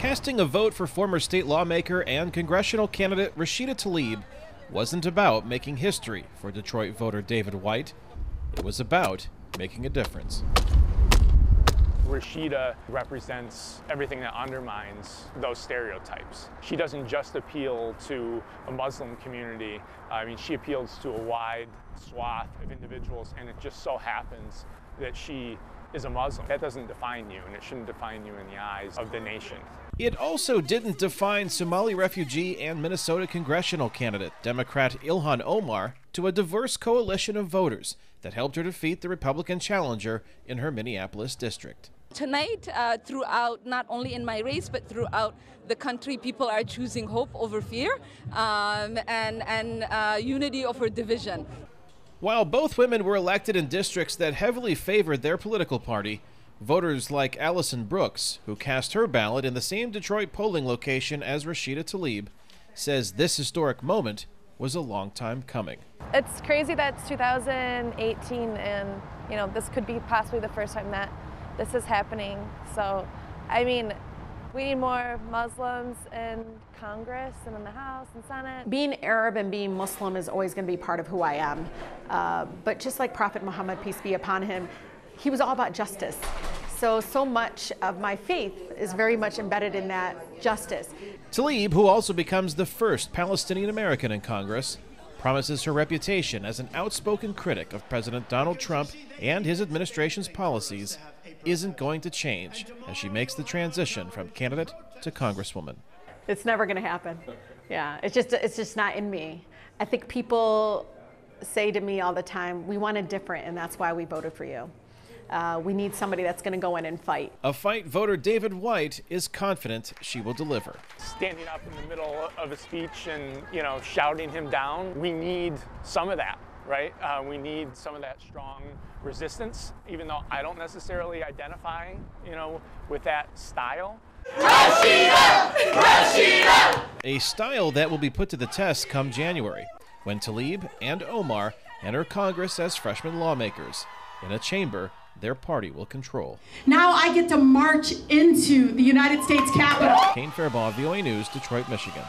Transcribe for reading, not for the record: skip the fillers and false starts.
Casting a vote for former state lawmaker and congressional candidate Rashida Tlaib wasn't about making history for Detroit voter David White. It was about making a difference. Rashida represents everything that undermines those stereotypes. She doesn't just appeal to a Muslim community. I mean, she appeals to a wide swath of individuals, and it just so happens that she is a Muslim. That doesn't define you, and it shouldn't define you in the eyes of the nation. It also didn't define Somali refugee and Minnesota congressional candidate, Democrat Ilhan Omar, to a diverse coalition of voters that helped her defeat the Republican challenger in her Minneapolis district. Tonight, throughout, not only in my race, but throughout the country, people are choosing hope over fear and unity over division. While both women were elected in districts that heavily favored their political party, voters like Allison Brooks, who cast her ballot in the same Detroit polling location as Rashida Tlaib, says this historic moment was a long time coming. It's crazy that it's 2018 and, this could be possibly the first time that this is happening. So, I mean, we need more Muslims in Congress and in the House and Senate. Being Arab and being Muslim is always going to be part of who I am. But just like Prophet Muhammad, peace be upon him, he was all about justice. So much of my faith is very much embedded in that justice. Tlaib, who also becomes the first Palestinian American in Congress, promises her reputation as an outspoken critic of President Donald Trump and his administration's policies isn't going to change as she makes the transition from candidate to congresswoman. It's never going to happen. Yeah, it's just not in me. I think people say to me all the time, we want it different, and that's why we voted for you. We need somebody that's going to go in and fight. A fight voter David White is confident she will deliver. Standing up in the middle of a speech and, shouting him down, we need some of that, right? We need some of that strong resistance, even though I don't necessarily identify, with that style. Rashida! Rashida! A style that will be put to the test come January, when Tlaib and Omar enter Congress as freshman lawmakers in a chamber their party will control. Now I get to march into the United States Capitol. Kane Fairbaugh, VOA News, Detroit, Michigan.